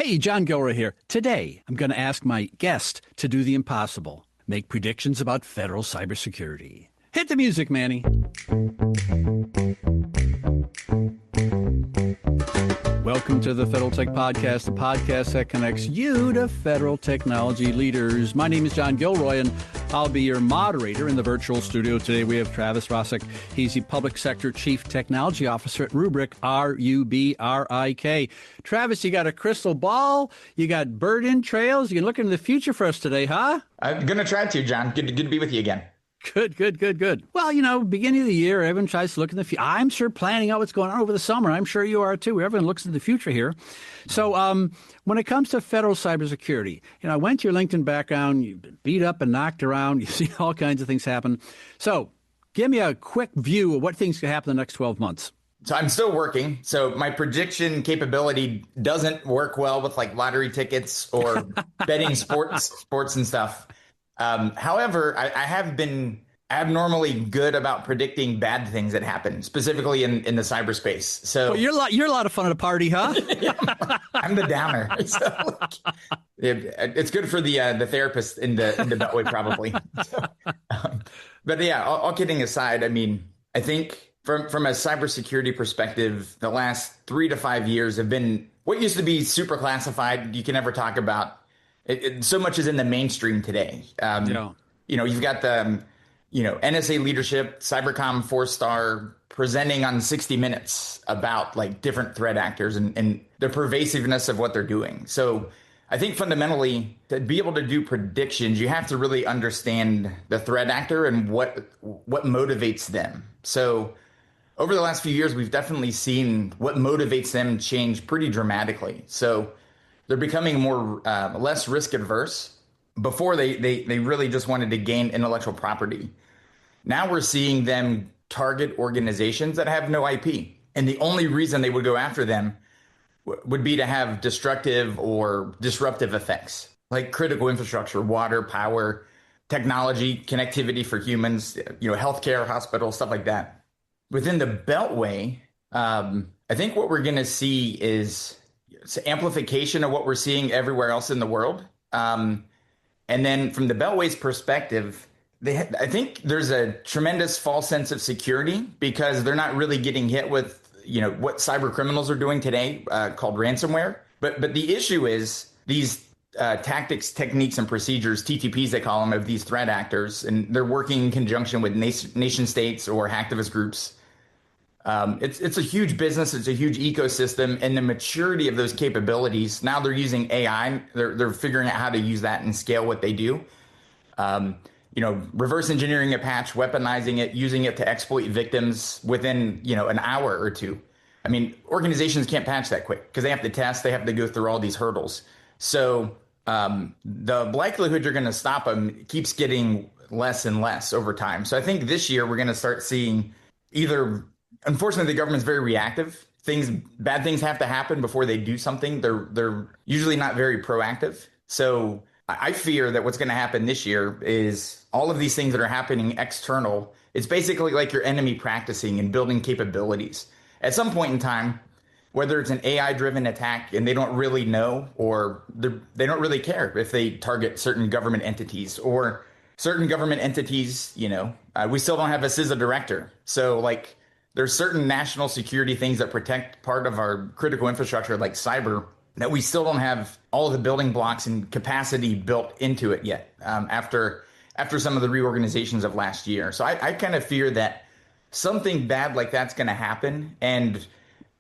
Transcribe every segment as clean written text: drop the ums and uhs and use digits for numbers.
Hey, John Gilroy here. Today, I'm going to ask my guest to do the impossible, make predictions about federal cybersecurity. Hit the music, Manny. Welcome to the Federal Tech Podcast, the podcast that connects you to federal technology leaders. My name is John Gilroy, and I'll be your moderator in the virtual studio. Today we have Travis Rosiek. He's the Public Sector Chief Technology Officer at Rubrik, R-U-B-R-I-K. Travis, you got a crystal ball? You got bird-in trails? You can look into the future for us today, huh? I'm going to try to, John. Good to be with you again. Good. Well, beginning of the year, everyone tries to look in the future. I'm sure planning out what's going on over the summer. I'm sure you are too. Everyone looks into the future here. So when it comes to federal cybersecurity, I went to your LinkedIn background. You've been beat up and knocked around. You've seen all kinds of things happen. So give me a quick view of what things could happen in the next 12 months. So I'm still working. So my prediction capability doesn't work well with like lottery tickets or betting sports and stuff. However, I have been abnormally good about predicting bad things that happen, specifically in the cyberspace. So you're a lot of fun at a party, huh? I'm the downer. So, it's good for the therapist in the Beltway, probably. But yeah, all kidding aside, I mean, I think from a cybersecurity perspective, the last 3 to 5 years have been what used to be super classified. You can never talk about. So much is in the mainstream today. You've got the, NSA leadership, Cybercom 4-star presenting on 60 Minutes about like different threat actors and the pervasiveness of what they're doing. So I think fundamentally to be able to do predictions, you have to really understand the threat actor and what motivates them. So over the last few years, we've definitely seen what motivates them change pretty dramatically. So they're becoming more less risk adverse. Before they really just wanted to gain intellectual property. Now we're seeing them target organizations that have no IP. And the only reason they would go after them would be to have destructive or disruptive effects, like critical infrastructure, water, power, technology, connectivity for humans, healthcare, hospitals, stuff like that. Within the Beltway, I think what we're going to see is amplification of what we're seeing everywhere else in the world. And then from the Beltway's perspective, I think there's a tremendous false sense of security because they're not really getting hit with, what cyber criminals are doing today called ransomware. But the issue is these tactics, techniques, and procedures, TTPs they call them, of these threat actors, and they're working in conjunction with nation states or hacktivist groups. It's a huge business. It's a huge ecosystem, and the maturity of those capabilities. Now they're using AI. They're figuring out how to use that and scale what they do. Reverse engineering a patch, weaponizing it, using it to exploit victims within, an hour or two. I mean, organizations can't patch that quick because they have to test. They have to go through all these hurdles. So the likelihood you're going to stop them keeps getting less and less over time. So I think this year we're going to start seeing either. Unfortunately, the government's very reactive. Bad things have to happen before they do something. They're usually not very proactive. So I fear that what's going to happen this year is all of these things that are happening external. It's basically like your enemy practicing and building capabilities. At some point in time, whether it's an AI-driven attack and they don't really know, or they don't really care if they target certain government entities or certain government entities, we still don't have a CISA director. So like, there's certain national security things that protect part of our critical infrastructure, like cyber, that we still don't have all of the building blocks and capacity built into it yet after some of the reorganizations of last year. So I kind of fear that something bad like that's going to happen. And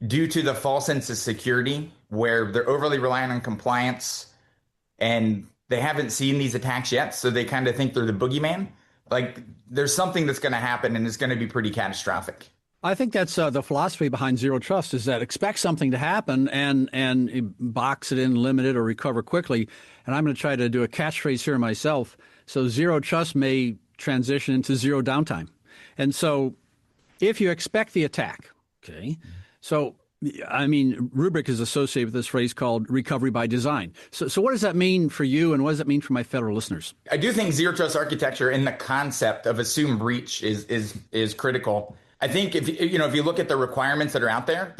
due to the false sense of security, where they're overly reliant on compliance and they haven't seen these attacks yet, so they kind of think they're the boogeyman, like there's something that's going to happen and it's going to be pretty catastrophic. I think that's the philosophy behind zero trust, is that expect something to happen and box it in, limit it, or recover quickly. And I'm going to try to do a catchphrase here myself. So zero trust may transition into zero downtime. And so if you expect the attack, okay, so I mean, Rubrik is associated with this phrase called recovery by design. So what does that mean for you, and what does that mean for my federal listeners? I do think zero trust architecture and the concept of assumed breach is critical. I think if you look at the requirements that are out there,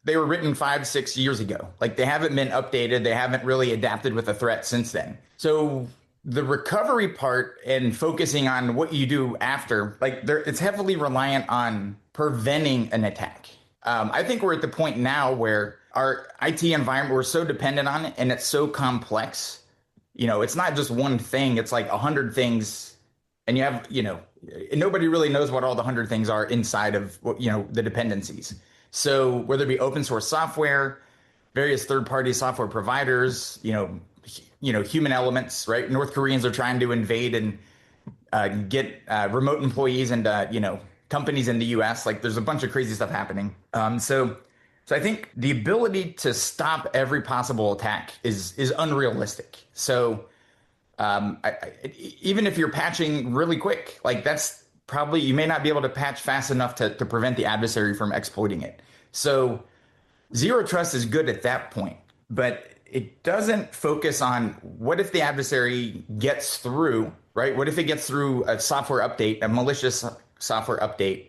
they were written 5-6 years ago. Like they haven't been updated. They haven't really adapted with the threat since then. So the recovery part and focusing on what you do after, like it's heavily reliant on preventing an attack. I think we're at the point now where our IT environment, we're so dependent on it and it's so complex. It's not just one thing. It's like 100 things. And you have, nobody really knows what all the 100 things are inside of, the dependencies. So whether it be open source software, various third-party software providers, human elements, right? North Koreans are trying to invade and get remote employees and, companies in the US. Like there's a bunch of crazy stuff happening. So I think the ability to stop every possible attack is unrealistic. So even if you're patching really quick, like that's probably, you may not be able to patch fast enough to prevent the adversary from exploiting it. So zero trust is good at that point, but it doesn't focus on what if the adversary gets through, right? What if it gets through a software update, a malicious software update?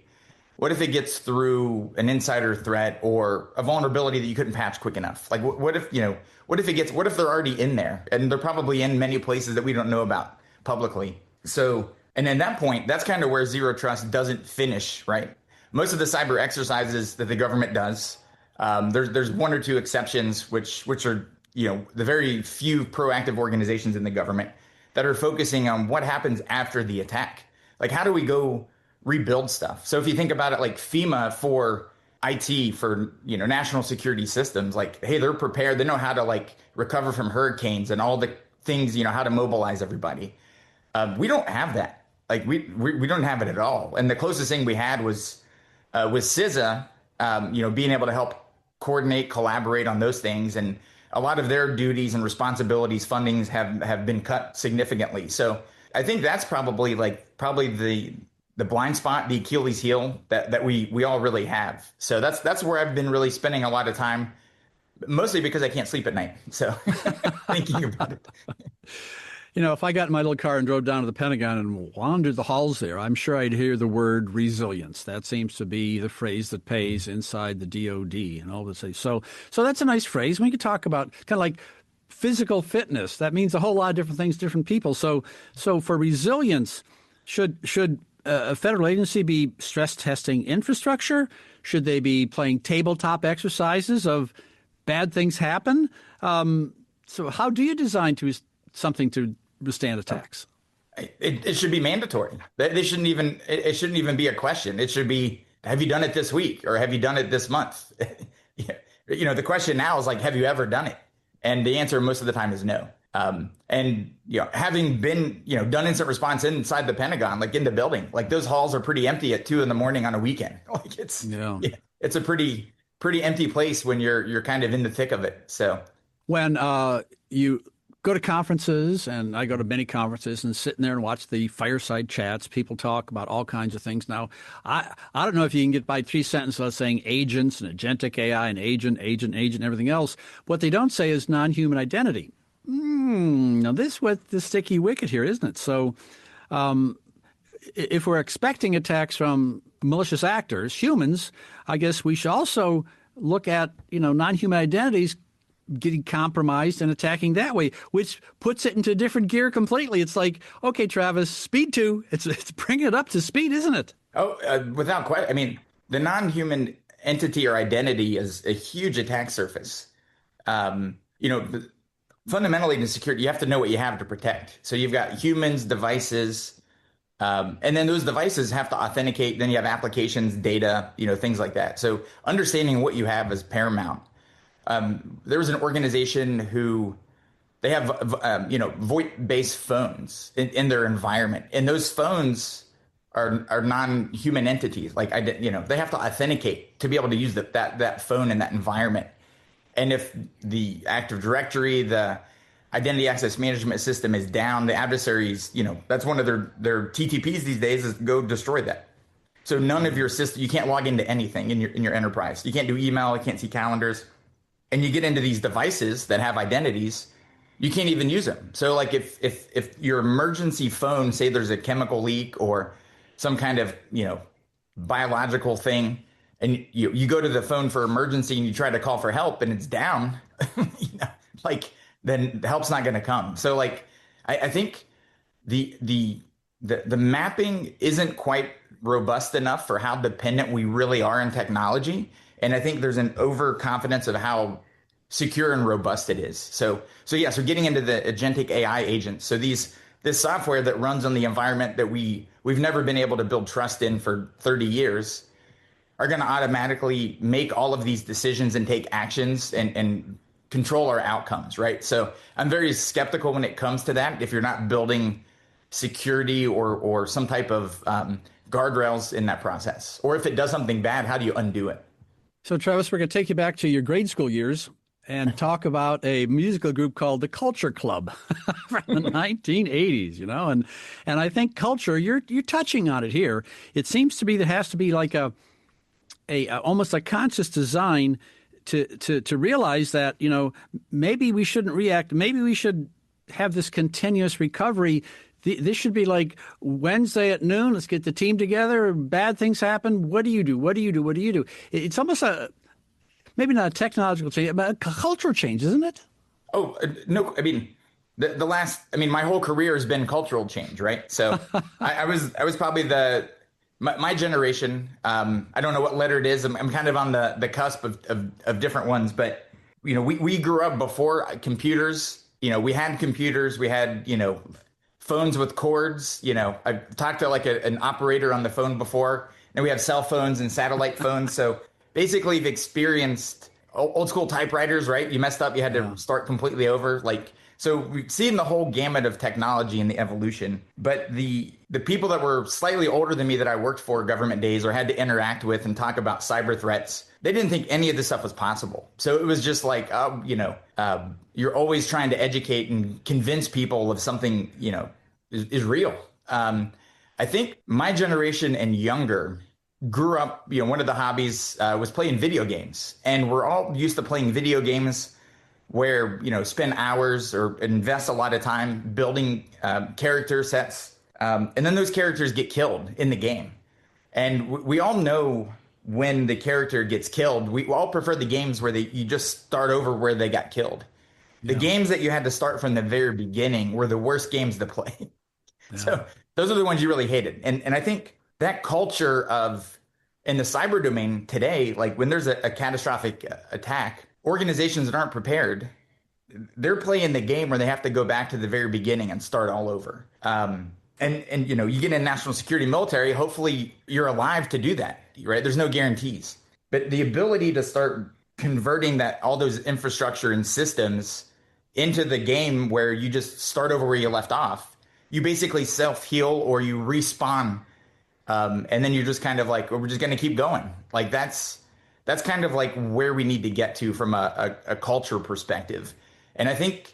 What if it gets through an insider threat or a vulnerability that you couldn't patch quick enough? Like what if they're already in there, and they're probably in many places that we don't know about publicly. So, and at that point, that's kind of where zero trust doesn't finish, right? Most of the cyber exercises that the government does, there's one or two exceptions, which are, the very few proactive organizations in the government that are focusing on what happens after the attack. Like, how do we go rebuild stuff? So if you think about it, like FEMA for IT, for, national security systems, like, hey, they're prepared. They know how to like recover from hurricanes and all the things, how to mobilize everybody. We don't have that. Like we don't have it at all. And the closest thing we had was with CISA, being able to help coordinate, collaborate on those things. And a lot of their duties and responsibilities, fundings have been cut significantly. So I think that's probably the blind spot, the Achilles heel that we all really have. So that's where I've been really spending a lot of time, mostly because I can't sleep at night. So thinking about it. If I got in my little car and drove down to the Pentagon and wandered the halls there, I'm sure I'd hear the word resilience. That seems to be the phrase that pays inside the DoD and all this. So that's a nice phrase. We could talk about kind of like physical fitness. That means a whole lot of different things, different people. So for resilience, should a federal agency be stress testing infrastructure? Should they be playing tabletop exercises of bad things happen? So how do you design something to withstand attacks? It should be mandatory. It shouldn't even be a question. It should be, have you done it this week or have you done it this month? The question now is like, have you ever done it? And the answer most of the time is no. And having been, done instant response inside the Pentagon, like in the building, like those halls are pretty empty at 2 a.m. on a weekend. Like it's a pretty empty place when you're kind of in the thick of it. So when you go to conferences, and I go to many conferences, and sitting there and watch the fireside chats, people talk about all kinds of things. Now, I don't know if you can get by 3 sentences without saying agents and agentic AI and agent, and everything else. What they don't say is non-human identity. Now, this was the sticky wicket here, isn't it? So if we're expecting attacks from malicious actors, humans, I guess we should also look at, non-human identities getting compromised and attacking that way, which puts it into a different gear completely. It's like, okay, Travis, speed 2. It's bringing it up to speed, isn't it? Oh, without question. I mean, the non-human entity or identity is a huge attack surface. Fundamentally in security, you have to know what you have to protect. So you've got humans, devices, and then those devices have to authenticate. Then you have applications, data, things like that. So understanding what you have is paramount. There was an organization who they have, VoIP-based phones in their environment, and those phones are non-human entities. Like they have to authenticate to be able to use that phone in that environment. And if the Active Directory, the identity access management system is down, the adversaries, that's one of their TTPs these days is go destroy that. So none of your system, you can't log into anything in your enterprise. You can't do email, you can't see calendars. And you get into these devices that have identities, you can't even use them. So like if your emergency phone, say there's a chemical leak or some kind of, biological thing, and you go to the phone for emergency and you try to call for help and it's down, like then the help's not going to come. So like I think the mapping isn't quite robust enough for how dependent we really are in technology. And I think there's an overconfidence of how secure and robust it is. So getting into the agentic AI agents. So this software that runs on the environment that we've never been able to build trust in for 30 years are going to automatically make all of these decisions and take actions and control our outcomes, right? So I'm very skeptical when it comes to that. If you're not building security or some type of guardrails in that process, or if it does something bad, how do you undo it? So Travis, we're going to take you back to your grade school years and talk about a musical group called the Culture Club from the 1980s, and I think culture, you're touching on it here. It seems to be there has to be like a almost a conscious design to realize that, maybe we shouldn't react. Maybe we should have this continuous recovery. This should be like Wednesday at noon. Let's get the team together. Bad things happen. What do you do? What do you do? What do you do? It's almost maybe not a technological change, but a cultural change, isn't it? Oh, no. I mean, my whole career has been cultural change, right? So I was probably my generation. I don't know what letter it is. I'm kind of on the cusp of different ones, but we grew up before computers. We had computers. We had phones with cords. I talked to like an operator on the phone before. Now we have cell phones and satellite phones. So basically, you've experienced old school typewriters, right? You messed up, you had to start completely over. So we've seen the whole gamut of technology and the evolution. But the people that were slightly older than me that I worked for government days or had to interact with and talk about cyber threats, they didn't think any of this stuff was possible. So it was just like, you're always trying to educate and convince people of something, is real. I think my generation and younger grew up, one of the hobbies was playing video games. And we're all used to playing video games where, spend hours or invest a lot of time building character sets. And then those characters get killed in the game. And we all know when the character gets killed. We all prefer the games where you just start over where they got killed. The games that you had to start from the very beginning were the worst games to play. Yeah. So those are the ones you really hated. And I think that culture in the cyber domain today, like when there's a catastrophic attack, organizations that aren't prepared, they're playing the game where they have to go back to the very beginning and start all over. And you get in national security military, hopefully you're alive to do that, right? There's no guarantees. But the ability to start converting all those infrastructure and systems into the game where you just start over where you left off, you basically self-heal or you respawn. And then you're just kind of like, we're just going to keep going. Like that's kind of like where we need to get to from a culture perspective. And I think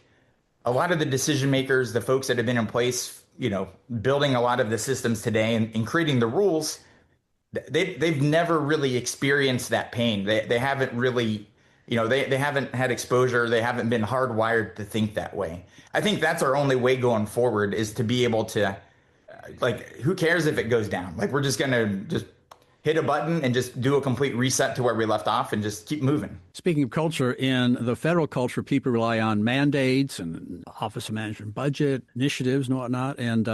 a lot of the decision makers, the folks that have been in place, building a lot of the systems today and creating the rules, they've never really experienced that pain. They haven't really, they haven't had exposure. They haven't been hardwired to think that way. I think that's our only way going forward is to be able to, who cares if it goes down? Like, we're just going to just hit a button and just do a complete reset to where we left off and just keep moving. Speaking of culture, in the federal culture, people rely on mandates and Office of Management Budget initiatives and whatnot. And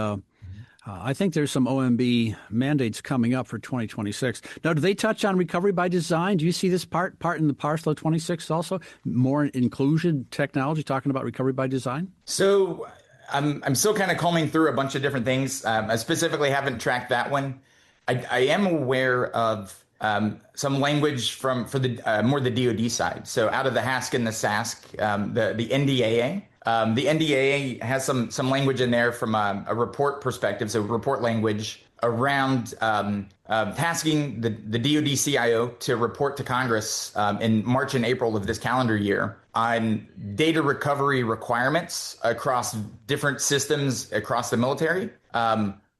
I think there's some OMB mandates coming up for 2026. Now, do they touch on recovery by design? Do you see this part in the Parcel 26 also? More inclusion technology, talking about recovery by design? So I'm still kind of combing through a bunch of different things. I specifically haven't tracked that one. I am aware of some language for the more the DoD side. So out of the HASC and the SASC, the NDAA. The NDAA has some language in there from a report perspective, so report language around tasking the DoD CIO to report to Congress in March and April of this calendar year on data recovery requirements across different systems across the military.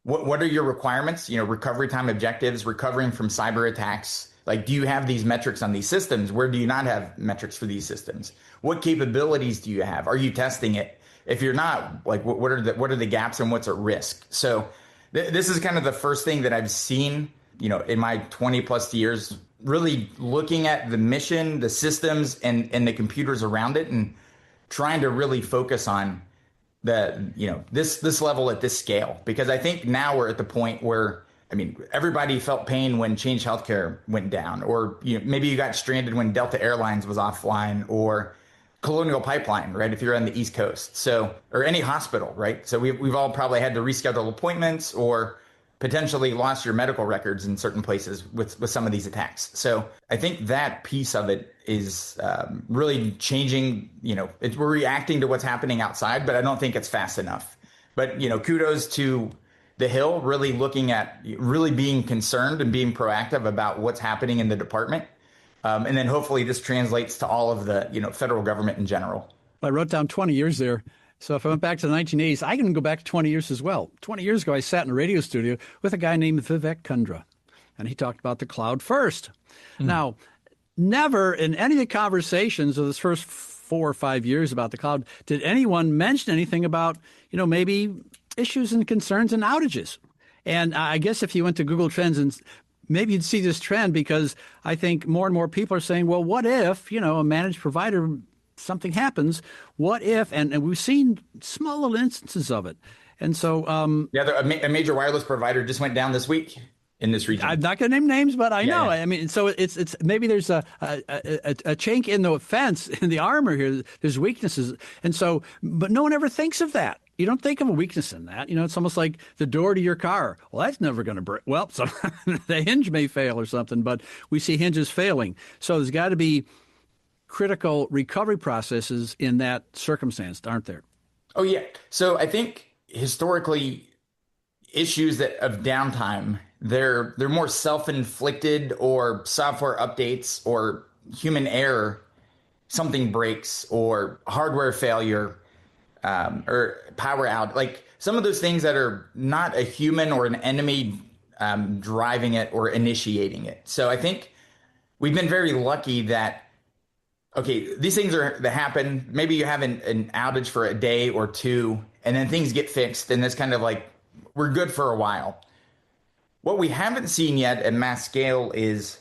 What are your requirements? Recovery time objectives, recovering from cyber attacks. Like, do you have these metrics on these systems? Where do you not have metrics for these systems? What capabilities do you have? Are you testing it? If you're not, like, what are the gaps and what's at risk? So this is kind of the first thing that I've seen in my 20 plus years, really looking at the mission, the systems, and the computers around it, and trying to really focus on this level at this scale. Because I think now we're at the point where, everybody felt pain when Change Healthcare went down, or maybe you got stranded when Delta Airlines was offline, or Colonial Pipeline, right? If you're on the East Coast, or any hospital, right? So we've all probably had to reschedule appointments or potentially lost your medical records in certain places with some of these attacks. So I think that piece of it is really changing. We're reacting to what's happening outside, but I don't think it's fast enough. But kudos to the Hill, really looking at really being concerned and being proactive about what's happening in the department. And then hopefully this translates to all of the federal government in general. I wrote down 20 years there. So if I went back to the 1980s, I can go back to 20 years as well. 20 years ago, I sat in a radio studio with a guy named Vivek Kundra, and he talked about the cloud first. Now, never in any of the conversations of this first 4 or 5 years about the cloud did anyone mention anything about, maybe issues and concerns and outages. And I guess if you went to Google Trends, and maybe you'd see this trend, because I think more and more people are saying, well, what if, a managed provider, something happens, what if, and we've seen small little instances of it. And so a major wireless provider just went down this week in this region. I'm not going to name names, but I know. Yeah. So it's maybe there's a chink in the fence, in the armor here. There's weaknesses, and so, but no one ever thinks of that. You don't think of a weakness in that. It's almost like the door to your car. Well, that's never going to break. Well, so the hinge may fail or something, but we see hinges failing. So there's got to be critical recovery processes in that circumstance, aren't there? Oh, yeah. So I think historically, issues of downtime, they're more self-inflicted, or software updates, or human error, something breaks, or hardware failure, or power out. Like some of those things that are not a human or an enemy driving it or initiating it. So I think we've been very lucky that, okay, these things that happen. Maybe you have an outage for a day or two, and then things get fixed, and it's kind of like we're good for a while. What we haven't seen yet at mass scale is,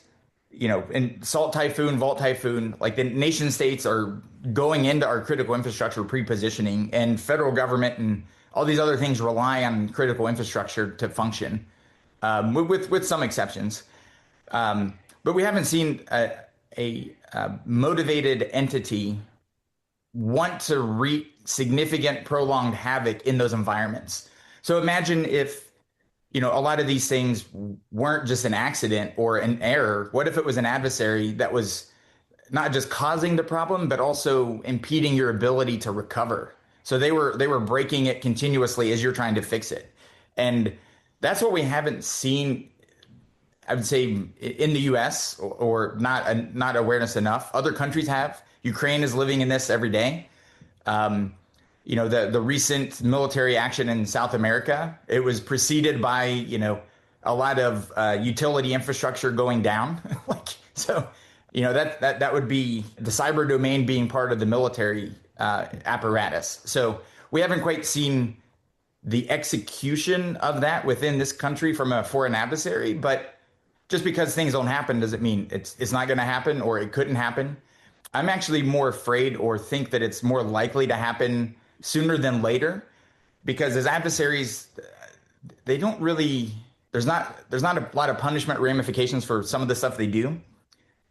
in Salt Typhoon, Vault Typhoon, like the nation states are going into our critical infrastructure pre-positioning, and federal government and all these other things rely on critical infrastructure to function, with some exceptions. But we haven't seen a motivated entity want to wreak significant prolonged havoc in those environments. So imagine if, a lot of these things weren't just an accident or an error. What if it was an adversary that was not just causing the problem, but also impeding your ability to recover? So they were breaking it continuously as you're trying to fix it. And that's what we haven't seen, I would say, in the U.S. or not awareness enough. Other countries have. Ukraine is living in this every day. The recent military action in South America, it was preceded by, a lot of utility infrastructure going down. That would be the cyber domain being part of the military apparatus. So we haven't quite seen the execution of that within this country from a foreign adversary, but just because things don't happen doesn't mean it's not going to happen or it couldn't happen. I'm actually more afraid, or think that it's more likely to happen sooner than later, because as adversaries, they don't really, there's not a lot of punishment ramifications for some of the stuff they do.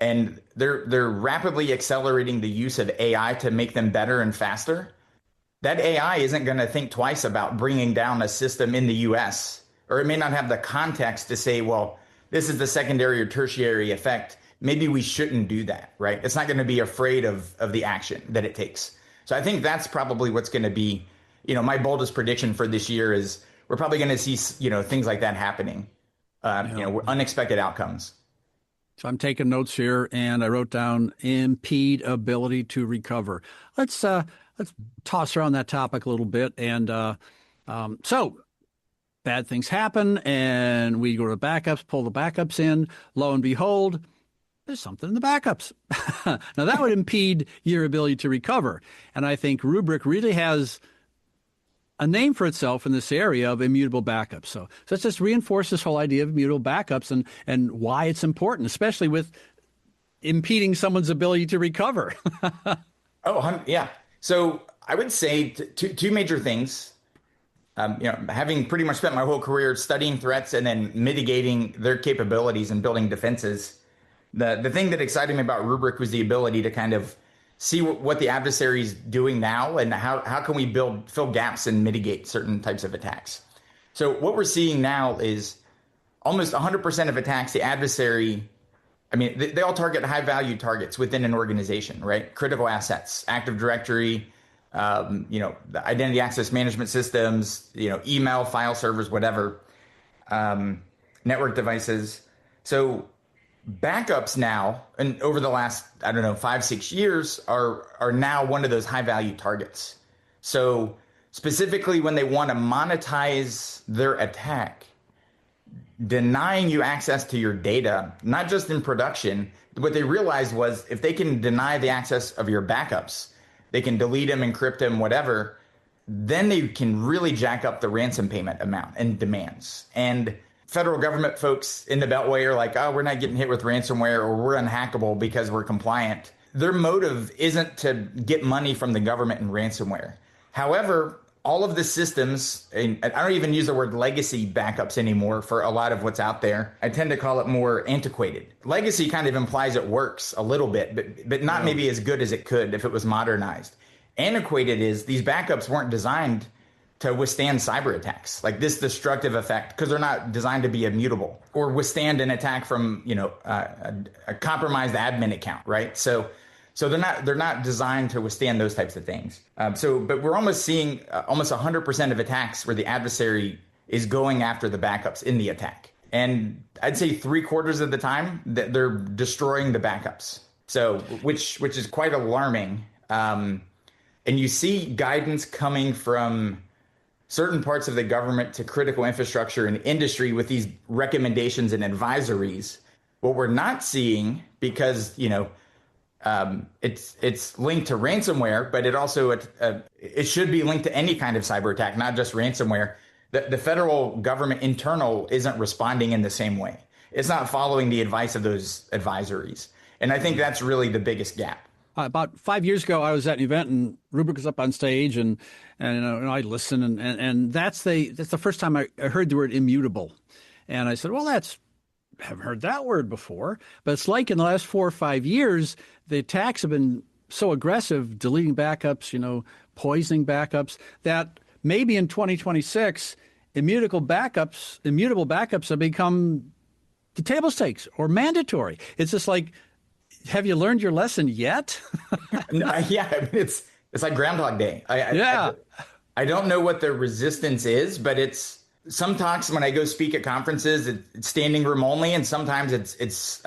And they're rapidly accelerating the use of AI to make them better and faster. That AI isn't going to think twice about bringing down a system in the US, or it may not have the context to say, well, this is the secondary or tertiary effect. Maybe we shouldn't do that, right? It's not going to be afraid of the action that it takes. So I think that's probably what's going to be, my boldest prediction for this year is we're probably going to see, things like that happening, unexpected outcomes. So I'm taking notes here, and I wrote down impede ability to recover. Let's toss around that topic a little bit. And so bad things happen, and we go to backups, pull the backups in. Lo and behold, there's something in the backups. Now, that would impede your ability to recover. And I think Rubrik really has a name for itself in this area of immutable backups. So let's just reinforce this whole idea of immutable backups and why it's important, especially with impeding someone's ability to recover. Yeah. So I would say two major things. Having pretty much spent my whole career studying threats and then mitigating their capabilities and building defenses, the thing that excited me about Rubrik was the ability to kind of see what the adversary is doing now and how can we fill gaps and mitigate certain types of attacks. So what we're seeing now is almost 100% of attacks, the adversary, I mean, they all target high value targets within an organization, right? Critical assets, Active Directory, the identity access management systems, email, file servers, whatever, network devices. So backups now, and over the last, 5-6 years, are now one of those high value targets. So specifically when they want to monetize their attack, denying you access to your data, not just in production, what they realized was if they can deny the access of your backups, they can delete them, encrypt them, whatever, then they can really jack up the ransom payment amount and demands. And federal government folks in the Beltway are like, oh, we're not getting hit with ransomware or we're unhackable because we're compliant. Their motive isn't to get money from the government in ransomware. However, all of the systems, and I don't even use the word legacy backups anymore for a lot of what's out there. I tend to call it more antiquated. Legacy kind of implies it works a little bit, but not maybe as good as it could if it was modernized. Antiquated is these backups weren't designed to withstand cyber attacks, like this destructive effect, because they're not designed to be immutable or withstand an attack from, a compromised admin account, right? So they're not designed to withstand those types of things. But we're almost seeing almost 100% of attacks where the adversary is going after the backups in the attack. And I'd say 3/4 of the time that they're destroying the backups. So which is quite alarming. And you see guidance coming from certain parts of the government to critical infrastructure and industry with these recommendations and advisories. What we're not seeing, because, it's linked to ransomware, but it should be linked to any kind of cyber attack, not just ransomware. The federal government internal isn't responding in the same way. It's not following the advice of those advisories. And I think that's really the biggest gap. About 5 years ago, I was at an event and Rubrik was up on stage and I listened and that's the first time I heard the word immutable. And I said, well, haven't heard that word before, but it's like in the last 4 or 5 years, the attacks have been so aggressive, deleting backups, poisoning backups, that maybe in 2026, immutable backups have become the table stakes or mandatory. It's just like, have you learned your lesson yet? Yeah, I mean, it's like Groundhog Day. I don't know what the resistance is, but it's some talks when I go speak at conferences, it's standing room only, and sometimes it's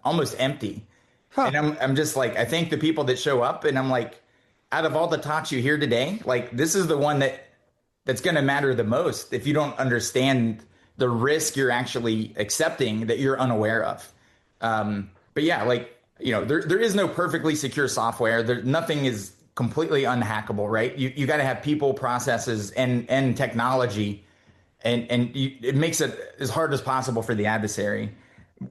almost empty. Huh. And I'm just like, I thank the people that show up, and I'm like, out of all the talks you hear today, like this is the one that's going to matter the most if you don't understand the risk you're actually accepting that you're unaware of. But yeah, like, there is no perfectly secure software. Nothing is completely unhackable, right? You got to have people, processes, and technology, and it makes it as hard as possible for the adversary.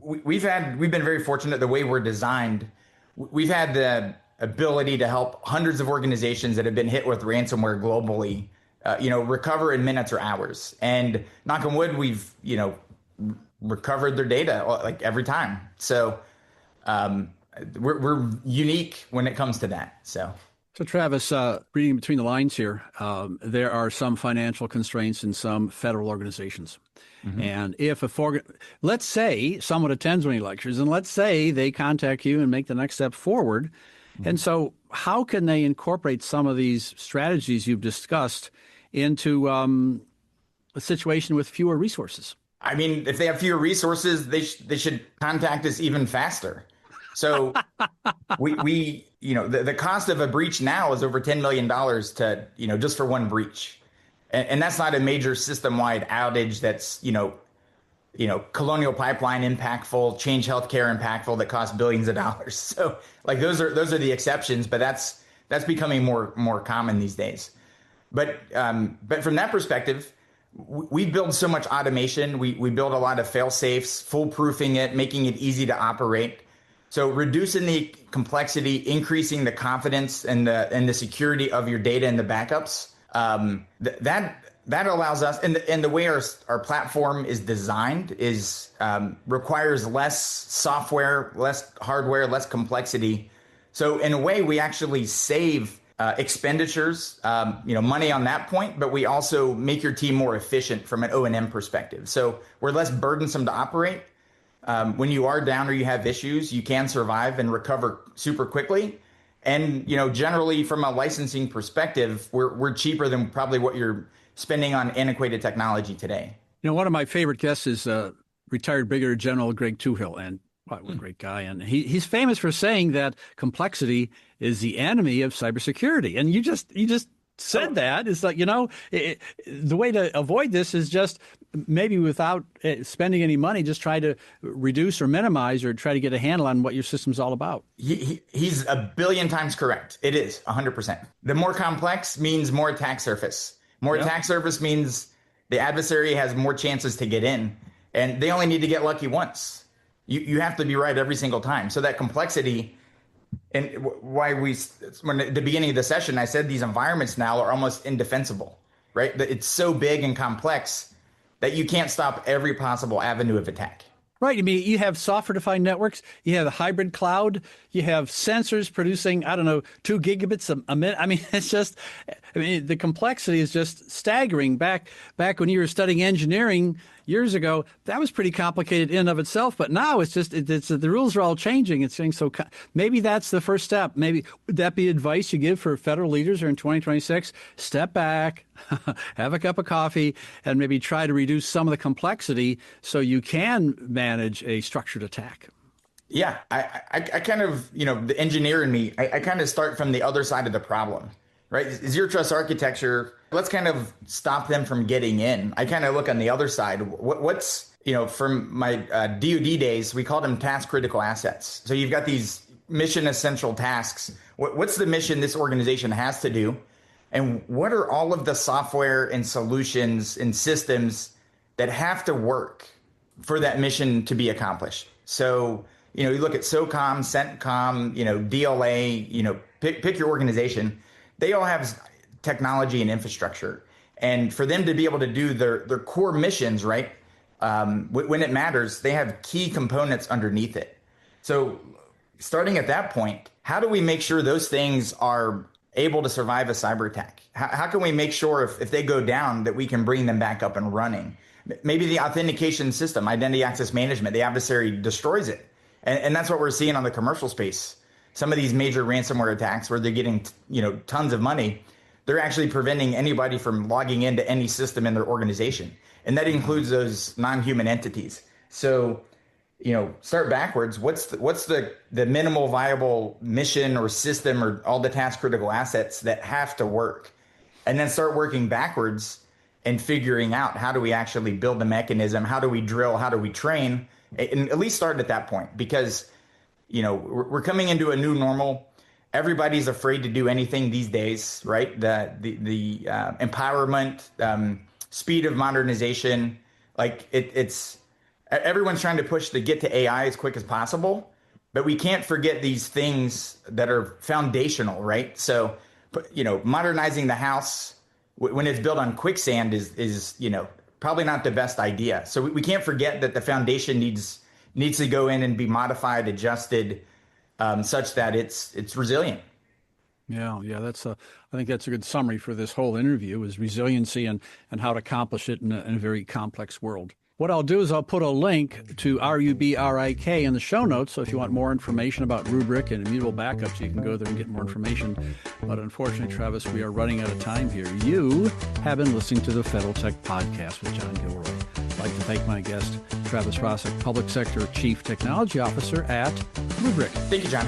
We've been very fortunate the way we're designed. We've had the ability to help hundreds of organizations that have been hit with ransomware globally, recover in minutes or hours. And knock on wood, we've recovered their data like every time. So. We're unique when it comes to that. So Travis, reading between the lines here, there are some financial constraints in some federal organizations. Mm-hmm. And if let's say someone attends one of your lectures, and let's say they contact you and make the next step forward. Mm-hmm. And so how can they incorporate some of these strategies you've discussed into a situation with fewer resources? I mean, if they have fewer resources, they should contact us even faster. So the cost of a breach now is over $10 million to, just for one breach. And that's not a major system-wide outage that's, Colonial Pipeline impactful, Change Healthcare impactful that costs billions of dollars. So like those are the exceptions, but that's becoming more common these days. But from that perspective, we build so much automation. We build a lot of fail safes, foolproofing it, making it easy to operate. So reducing the complexity, increasing the confidence and the security of your data and the backups. That allows us, and the way our platform is designed is requires less software, less hardware, less complexity. So in a way, we actually save expenditures, money on that point, but we also make your team more efficient from an O&M perspective. So we're less burdensome to operate. When you are down or you have issues, you can survive and recover super quickly. And generally, from a licensing perspective, we're cheaper than probably what you're spending on antiquated technology today. One of my favorite guests is retired Brigadier General Greg Toohill, and what a great guy. And he's famous for saying that complexity is the enemy of cybersecurity. And you just said that. It's like, the way to avoid this is just maybe without spending any money, just try to reduce or minimize or try to get a handle on what your system's all about. He's a billion times correct. It is 100%. The more complex means more attack surface. More attack surface means the adversary has more chances to get in, and they only need to get lucky once. You have to be right every single time. So that complexity, and when at the beginning of the session, I said these environments now are almost indefensible, right? It's so big and complex that you can't stop every possible avenue of attack. Right. I mean, you have software-defined networks, you have a hybrid cloud, you have sensors producing, 2 gigabits a minute. I mean, the complexity is just staggering. Back when you were studying engineering years ago, that was pretty complicated in and of itself. But now it's the rules are all changing. It's saying so. Maybe that's the first step. Maybe would that be advice you give for federal leaders or in 2026? Step back, have a cup of coffee, and maybe try to reduce some of the complexity so you can manage a structured attack. Yeah, I kind of, the engineer in me, I kind of start from the other side of the problem, right? Zero trust architecture, let's kind of stop them from getting in. I kind of look on the other side. What's, from my DoD days, we called them task critical assets. So you've got these mission essential tasks. What's the mission this organization has to do? And what are all of the software and solutions and systems that have to work for that mission to be accomplished? So, you look at SOCOM, CENTCOM, DLA, pick your organization. They all have technology and infrastructure. And for them to be able to do their core missions, right, when it matters, they have key components underneath it. So starting at that point, how do we make sure those things are able to survive a cyber attack? How can we make sure if they go down that we can bring them back up and running? Maybe the authentication system, identity access management, the adversary destroys it. And that's what we're seeing on the commercial space. Some of these major ransomware attacks where they're getting, tons of money, they're actually preventing anybody from logging into any system in their organization. And that includes those non-human entities. So, start backwards. What's the minimal viable mission or system or all the task critical assets that have to work? And then start working backwards and figuring out how do we actually build the mechanism? How do we drill? How do we train? And at least start at that point, because, we're coming into a new normal. Everybody's afraid to do anything these days, right? The empowerment, speed of modernization, it's everyone's trying to push to get to AI as quick as possible, but we can't forget these things that are foundational, right? So, modernizing the house when it's built on quicksand is probably not the best idea. So we can't forget that the foundation needs to go in and be modified, adjusted, such that it's resilient. Yeah. I think that's a good summary for this whole interview: is resiliency and how to accomplish it in a very complex world. What I'll do is I'll put a link to Rubrik in the show notes. So if you want more information about Rubrik and immutable backups, you can go there and get more information. But unfortunately, Travis, we are running out of time here. You have been listening to the Federal Tech Podcast with John Gilroy. I'd like to thank my guest, Travis Rosiek, Public Sector Chief Technology Officer at Rubrik. Thank you, John.